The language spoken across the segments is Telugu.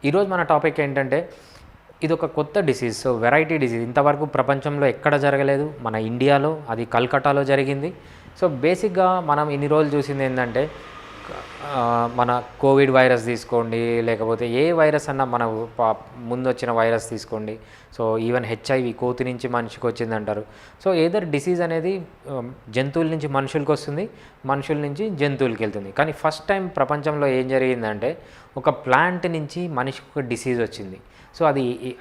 ఈరోజు మన టాపిక్ ఏంటంటే ఇదొక కొత్త డిసీజ్. సో వెరైటీ డిసీజ్ ఇంతవరకు ప్రపంచంలో ఎక్కడ జరగలేదు. మన ఇండియాలో అది కల్కటాలో జరిగింది. సో బేసిక్గా మనం ఇన్ని రోజులు చూసింది ఏంటంటే మన కోవిడ్ వైరస్ తీసుకోండి, లేకపోతే ఏ వైరస్ అన్నా మన ముందు వచ్చిన వైరస్ తీసుకోండి. సో ఈవెన్ హెచ్ఐవి కోతి నుంచి మనిషికి వచ్చిందంటారు. సో ఏదర్ డిసీజ్ అనేది జంతువుల నుంచి మనుషులకి వస్తుంది, మనుషుల నుంచి జంతువులకి వెళ్తుంది. కానీ ఫస్ట్ టైం ప్రపంచంలో ఏం జరిగిందంటే ఒక ప్లాంట్ నుంచి మనిషికి ఒక డిసీజ్ వచ్చింది. సో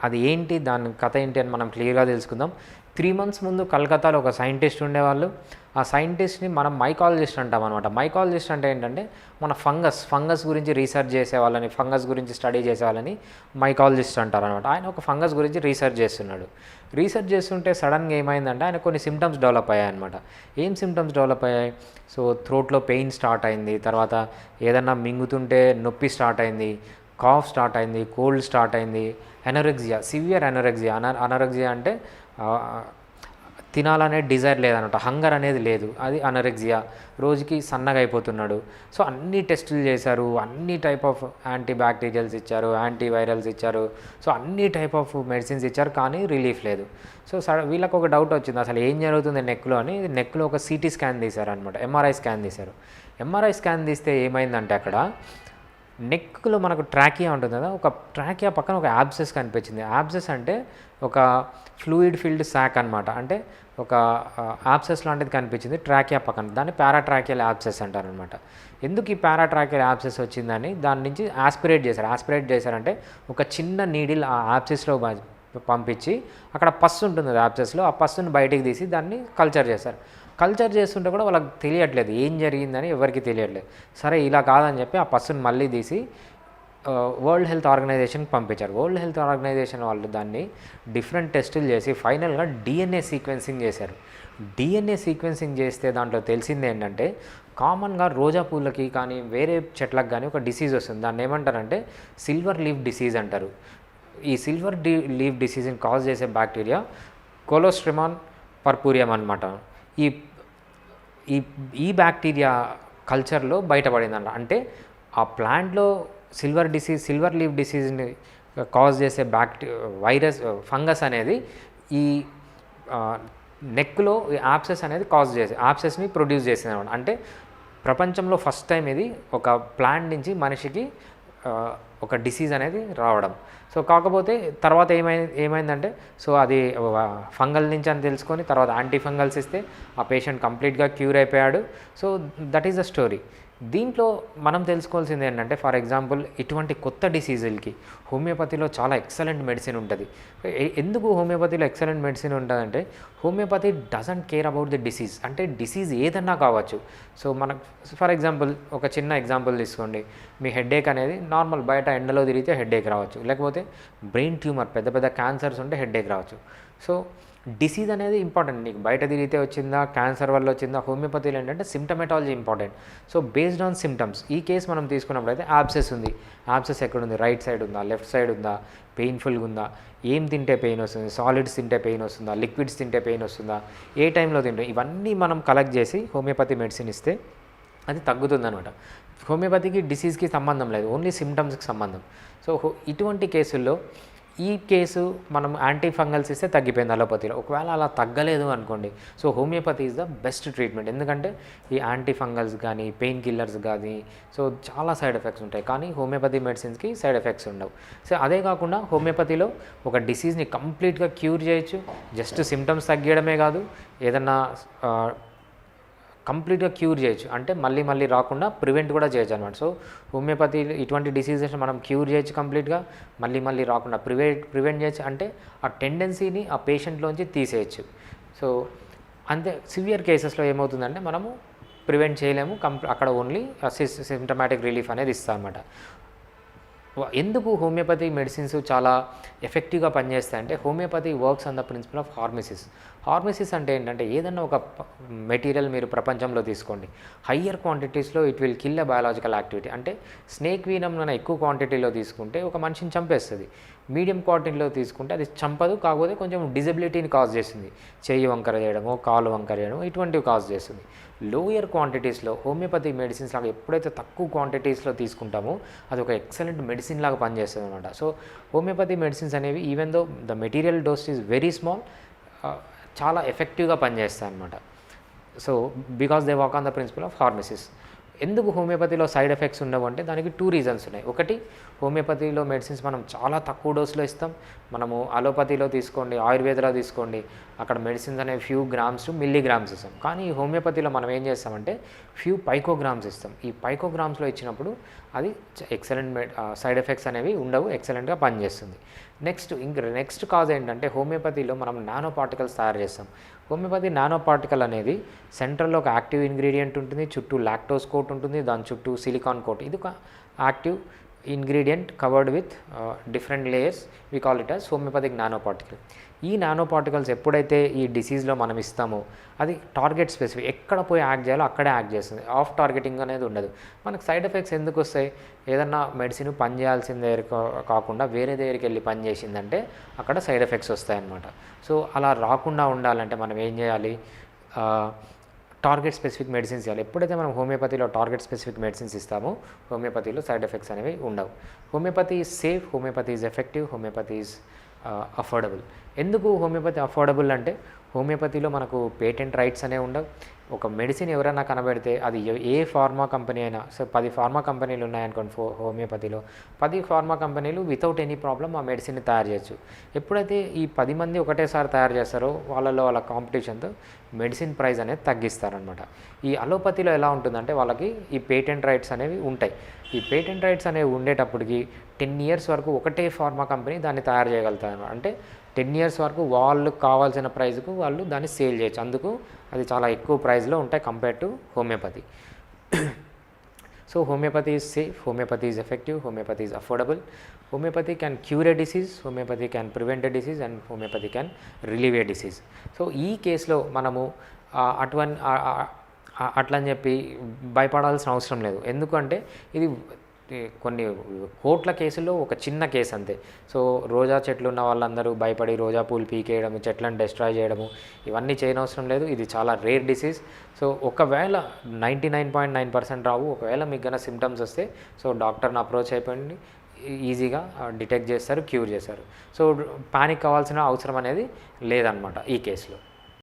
అది ఏంటి, దాని కథ ఏంటి అని మనం క్లియర్గా తెలుసుకుందాం. 3 months ముందు కలకత్తాలో ఒక సైంటిస్ట్ ఉండేవాళ్ళు. ఆ సైంటిస్ట్ని మనం మైకాలజిస్ట్ అంటాం అనమాట. మైకాలజిస్ట్ అంటే ఏంటంటే మన ఫంగస్ గురించి రీసెర్చ్ చేసేవాళ్ళని, ఫంగస్ గురించి స్టడీ చేసేవాళ్ళని మైకాలజిస్ట్ అంటారు అనమాట. ఆయన ఒక ఫంగస్ గురించి రీసెర్చ్ చేస్తున్నాడు. రీసెర్చ్ చేస్తుంటే సడన్గా ఏమైందంటే ఆయన కొన్ని సిమ్టమ్స్ డెవలప్ అయ్యాయి అనమాట. ఏం సిమ్టమ్స్ డెవలప్ అయ్యాయి? సో థ్రోట్లో పెయిన్ స్టార్ట్ అయింది, తర్వాత ఏదన్నా మింగుతుంటే నొప్పి స్టార్ట్ అయింది, కాఫ్ స్టార్ట్ అయింది, కోల్డ్ స్టార్ట్ అయింది, ఎనరెక్సియా, సివియర్ ఎనరెక్సియా. అనరెక్సియా అంటే తినాలనే డిజైర్ లేదనమాట, హంగర్ అనేది లేదు, అది అనరెక్సియా. రోజుకి సన్నగా అయిపోతున్నాడు. సో అన్ని టెస్టులు చేశారు, అన్ని టైప్ ఆఫ్ యాంటీ బ్యాక్టీరియల్స్ ఇచ్చారు, యాంటీవైరల్స్ ఇచ్చారు, సో అన్ని టైప్ ఆఫ్ మెడిసిన్స్ ఇచ్చారు, కానీ రిలీఫ్ లేదు. సో వీళ్ళకి ఒక డౌట్ వచ్చింది, అసలు ఏం జరుగుతుంది నెక్లో అని. నెక్లో ఒక సిటీ స్కాన్ తీశారనమాట, ఎంఆర్ఐ స్కాన్ తీశారు. ఎంఆర్ఐ స్కాన్ తీస్తే ఏమైందంటే అక్కడ నెక్లో మనకు ట్రాకియా ఉంటుంది కదా, ఒక ట్రాకియా పక్కన ఒక యాబ్సెస్ కనిపించింది. యాబ్సెస్ అంటే ఒక ఫ్లూయిడ్ ఫిల్డ్ శాక్ అనమాట. అంటే ఒక యాబ్సెస్ లాంటిది కనిపించింది ట్రాకియా పక్కన. దాన్ని పారాట్రాకియల్ యాబ్సెస్ అంటారనమాట. ఎందుకు ఈ పారాట్రాకియల్ యాబ్సెస్ వచ్చిందని దాని నుంచి ఆస్పిరేట్ చేశారంటే ఒక చిన్న నీడిల్ ఆ యాబ్సెస్లో పంపించి అక్కడ పస్సు ఉంటుంది యాబ్సెస్లో, ఆ పస్సును బయటికి తీసి దాన్ని కల్చర్ చేస్తుంటే కూడా వాళ్ళకి తెలియట్లేదు ఏం జరిగిందని, ఎవరికి తెలియట్లేదు. సరే ఇలా కాదని చెప్పి ఆ పస్సును మళ్ళీ తీసి వరల్డ్ హెల్త్ ఆర్గనైజేషన్కి పంపించారు. వరల్డ్ హెల్త్ ఆర్గనైజేషన్ వాళ్ళు దాన్ని డిఫరెంట్ టెస్టులు చేసి ఫైనల్గా డిఎన్ఏ సీక్వెన్సింగ్ చేశారు. డిఎన్ఏ సీక్వెన్సింగ్ చేస్తే దాంట్లో తెలిసింది ఏంటంటే కామన్గా రోజా పూలకి కానీ వేరే చెట్లకు కానీ ఒక డిసీజ్ వస్తుంది. దాన్ని ఏమంటారంటే సిల్వర్ లీఫ్ డిసీజ్ అంటారు. ఈ సిల్వర్ లీఫ్ డిసీజ్ని కాజ్ చేసే బ్యాక్టీరియా కొలోస్ట్రిమాన్ పర్పూరియం అనమాట. ఈ బ్యాక్టీరియా కల్చర్లో బయటపడిందన్న. అంటే ఆ ప్లాంట్లో సిల్వర్ లీఫ్ డిసీజ్ని కాజ్ చేసే వైరస్ ఫంగస్ అనేది ఈ నెక్లో యాబ్సెస్ అనేది యాబ్సెస్ని ప్రొడ్యూస్ చేసింది అనమాట. అంటే ప్రపంచంలో ఫస్ట్ టైం ఇది ఒక ప్లాంట్ నుంచి మనిషికి ఒక డిసీజ్ అనేది రావడం. సో కాకపోతే తర్వాత ఏమైందంటే సో అది ఫంగల్ నుంచి అని తెలుసుకొని తర్వాత యాంటీ ఫంగల్స్ ఇస్తే ఆ పేషెంట్ కంప్లీట్గా క్యూర్ అయిపోయాడు. So that is the story. దీంట్లో మనం తెలుసుకోవాల్సింది ఏంటంటే ఫర్ ఎగ్జాంపుల్ ఇటువంటి కొత్త డిసీజులకి హోమియోపతిలో చాలా ఎక్సలెంట్ మెడిసిన్ ఉంటుంది. ఎందుకు హోమియోపతిలో ఎక్సలెంట్ మెడిసిన్ ఉంటుందంటే homeopathy doesn't care about the disease. అంటే డిసీజ్ ఏదన్నా కావచ్చు. సో మనకు ఫర్ ఎగ్జాంపుల్ ఒక చిన్న ఎగ్జాంపుల్ తీసుకోండి. మీ హెడేక్ అనేది నార్మల్ బయట ఎండలో తిరిగితే హెడేక్ రావచ్చు, లేకపోతే బ్రెయిన్ ట్యూమర్ పెద్ద పెద్ద క్యాన్సర్స్ ఉంటే హెడేక్ రావచ్చు. సో డిసీజ్ అనేది ఇంపార్టెంట్. నీకు బయట తిరిగితే వచ్చిందా, క్యాన్సర్ వల్ల వచ్చిందా, హోమియోపతిలో ఏంటంటే symptomatology important. So based on symptoms ఈ కేసు మనం తీసుకున్నప్పుడు అయితే యాబ్సెస్ ఉంది. యాబ్సెస్ ఎక్కడుంది, రైట్ సైడ్ ఉందా, లెఫ్ట్ సైడ్ ఉందా, పెయిన్ఫుల్గా ఉందా, ఏం తింటే పెయిన్ వస్తుంది, సాలిడ్స్ తింటే పెయిన్ వస్తుందా, లిక్విడ్స్ తింటే పెయిన్ వస్తుందా, ఏ టైంలో తింటే, ఇవన్నీ మనం కలెక్ట్ చేసి హోమియోపతి మెడిసిన్ ఇస్తే అది తగ్గుతుంది అనమాట. హోమియోపతికి డిసీజ్కి సంబంధం లేదు, ఓన్లీ సిమ్టమ్స్కి సంబంధం. సో ఇటువంటి కేసుల్లో ఈ కేసు మనం యాంటీ ఫంగల్స్ ఇస్తే తగ్గిపోయింది అలోపతిలో. ఒకవేళ అలా తగ్గలేదు అనుకోండి, so homeopathy is the best treatment. ఎందుకంటే ఈ యాంటీ ఫంగల్స్ కానీ పెయిన్ కిల్లర్స్ కానీ సో చాలా సైడ్ ఎఫెక్ట్స్ ఉంటాయి, కానీ హోమియోపతి మెడిసిన్స్కి సైడ్ ఎఫెక్ట్స్ ఉండవు. సో అదే కాకుండా హోమియోపతిలో ఒక డిసీజ్ని కంప్లీట్గా క్యూర్ చేయొచ్చు. జస్ట్ సిమ్టమ్స్ తగ్గడమే కాదు, ఏదన్నా కంప్లీట్గా క్యూర్ చేయొచ్చు, అంటే మళ్ళీ రాకుండా ప్రివెంట్ కూడా చేయొచ్చు అనమాట. సో హోమియోపతి ఇటువంటి డిసీజెస్ మనం క్యూర్ చేయొచ్చు కంప్లీట్గా, మళ్ళీ రాకుండా ప్రివెంట్ చేయొచ్చు. అంటే ఆ టెండెన్సీని ఆ పేషెంట్లోంచి తీసేయచ్చు. సో అంతే. సివియర్ కేసెస్లో ఏమవుతుందంటే మనము ప్రివెంట్ చేయలేము, అక్కడ ఓన్లీ సిమ్టమాటిక్ రిలీఫ్ అనేది ఇస్తాం అనమాట. ఎందుకు హోమియోపతి మెడిసిన్స్ చాలా ఎఫెక్టివ్గా పనిచేస్తాయంటే homeopathy works on the principle of hormesis. Hormesis అంటే ఏంటంటే ఏదన్నా ఒక మెటీరియల్ మీరు ప్రపంచంలో తీసుకోండి, హయ్యర్ క్వాంటిటీస్‌లో it will kill a biological activity. అంటే స్నేక్ వీనమ్ మనం ఎక్కువ క్వాంటిటీలో తీసుకుంటే ఒక మనిషిని చంపేస్తది. మీడియం క్వాంటిటీలో తీసుకుంటే అది చంపదు, కాకపోతే కొంచెం డిజబిలిటీని కాజ్ చేస్తుంది. చెయ్యి వంకర చేయడమో, కాలు వంకర చేయడమో ఇటువంటివి కాజ్ చేస్తుంది. లోయర్ క్వాంటిటీస్‌లో హోమియోపతి మెడిసిన్స్ లాగా ఎప్పుడైతే తక్కువ క్వాంటిటీస్‌లో తీసుకుంటామో అది ఒక ఎక్సలెంట్ మెడిసిన్ లాగా పనిచేస్తుందన్నమాట. సో హోమియోపతి మెడిసిన్స్ అనేవి even though the material dose is very small, చాలా ఎఫెక్టివ్‌గా పనిచేస్తాయన్నమాట. So because they work on the principle of hormesis. ఎందుకు హోమియోపతిలో సైడ్ ఎఫెక్ట్స్ ఉండవు అంటే దానికి 2 రీజన్స్ ఉన్నాయి. ఒకటి, హోమియోపతిలో మెడిసిన్స్ మనం చాలా తక్కువ డోస్‌లో ఇస్తాం. మనము అలోపతిలో తీసుకోండి, ఆయుర్వేదలో తీసుకోండి, అక్కడ మెడిసిన్స్ అనేవి ఫ్యూ గ్రామ్స్ టు మిల్లీగ్రామ్స్ ఇస్తాం. కానీ ఈ హోమియోపతిలో మనం ఏం చేస్తామంటే ఫ్యూ పైకోగ్రామ్స్ ఇస్తాం. ఈ పైకోగ్రామ్స్‌లో ఇచ్చినప్పుడు అది ఎక్సలెంట్ సైడ్ ఎఫెక్ట్స్ అనేవి ఉండవు, ఎక్సలెంట్‌గా పనిచేస్తుంది. నెక్స్ట్ కాజ్ ఏంటంటే హోమియోపతిలో మనం నానో పార్టికల్స్ తయారు చేస్తాం. హోమియోపతి నానో పార్టికల్ అనేది సెంట్రల్‌లో ఒక యాక్టివ్ ఇంగ్రీడియంట్ ఉంటుంది, చుట్టూ లాక్టోస్ కోట్ ఉంటుంది, దాని చుట్టూ సిలికాన్ కోట్. ఇది ఒక active ingredient covered with different layers. We call it as homeopathic nano particle. ఈ నానో పార్టికల్స్ ఎప్పుడైతే ఈ డిసీజ్లో మనం ఇస్తామో అది టార్గెట్ స్పెసిఫిక్, ఎక్కడ పోయి యాక్ట్ చేయాలో అక్కడే యాక్ట్ చేస్తుంది. ఆఫ్ టార్గెటింగ్ అనేది ఉండదు. మనకు సైడ్ ఎఫెక్ట్స్ ఎందుకు వస్తాయి? ఏదన్నా మెడిసిన్ పని చేయాల్సిన దగ్గర కాకుండా వేరే దగ్గరికి వెళ్ళి పని చేసిందంటే అక్కడ సైడ్ ఎఫెక్ట్స్ వస్తాయన్నమాట. సో అలా రాకుండా ఉండాలంటే మనం ఏం చేయాలి? టార్గెట్ స్పెసిఫిక్ మెడిసిన్స్ ఇవ్వాలి. ఎప్పుడైతే మనం హోమియోపతిలో టార్గెట్ స్పెసిఫిక్ మెడిసిన్స్ ఇస్తామో హోమియోపతిలో సైడ్ ఎఫెక్ట్స్ అనేవి ఉండవు. Homeopathy is safe, homeopathy is effective, homeopathy is affordable. ఎందుకు హోమియోపతి అఫోర్డబుల్ అంటే హోమియోపతిలో మనకు పేటెంట్ రైట్స్ అనేవి ఉండవు. ఒక మెడిసిన్ ఎవరైనా కనబెడితే అది ఏ ఫార్మా కంపెనీ అయినా, సో 10 ఫార్మా కంపెనీలు ఉన్నాయనుకోండి హోమియోపతిలో, 10 ఫార్మా కంపెనీలు వితౌట్ ఎనీ ప్రాబ్లమ్ ఆ మెడిసిన్ని తయారు చేయొచ్చు. ఎప్పుడైతే ఈ 10 మంది ఒకటేసారి తయారు చేస్తారో వాళ్ళ కాంపిటీషన్తో మెడిసిన్ ప్రైస్ అనేది తగ్గిస్తారనమాట. ఈ అలోపతిలో ఎలా ఉంటుందంటే వాళ్ళకి ఈ పేటెంట్ రైట్స్ అనేవి ఉంటాయి. ఈ పేటెంట్ రైట్స్ అనేవి ఉండేటప్పటికి 10 ఇయర్స్ వరకు ఒకటే ఫార్మా కంపెనీ దాన్ని తయారు చేయగలుగుతారు. అంటే 10 ఇయర్స్ వరకు వాళ్ళకు కావాల్సిన ప్రైస్కు వాళ్ళు దాన్ని సేల్ చేయొచ్చు. అందుకు అది చాలా ఎక్కువ ప్రైస్లో ఉంటాయి compare to homeopathy. So homeopathy is safe, homeopathy is effective, homeopathy is affordable. Homeopathy can cure a disease, homeopathy can prevent a disease and homeopathy can relieve a disease. So ఈ కేసులో మనము అట్లని చెప్పి భయపడాల్సిన అవసరం లేదు. ఎందుకంటే ఇది కొన్ని కోట్ల కేసుల్లో ఒక చిన్న కేసు అంతే. సో రోజా చెట్లు ఉన్న వాళ్ళందరూ భయపడి రోజా పూలు పీకేయడము, చెట్లను డిస్ట్రాయ్ చేయడము ఇవన్నీ చేయనవసరం లేదు. ఇది చాలా రేర్ డిసీజ్. సో ఒకవేళ 99.9% రావు. ఒకవేళ మీకు గన సిమ్టమ్స్ వస్తే సో డాక్టర్ని అప్రోచ్ అయిపోయింది, ఈజీగా డిటెక్ట్ చేస్తారు, క్యూర్ చేస్తారు. సో పానిక్ అవ్వాల్సిన అవసరం అనేది లేదనమాట ఈ కేసులో.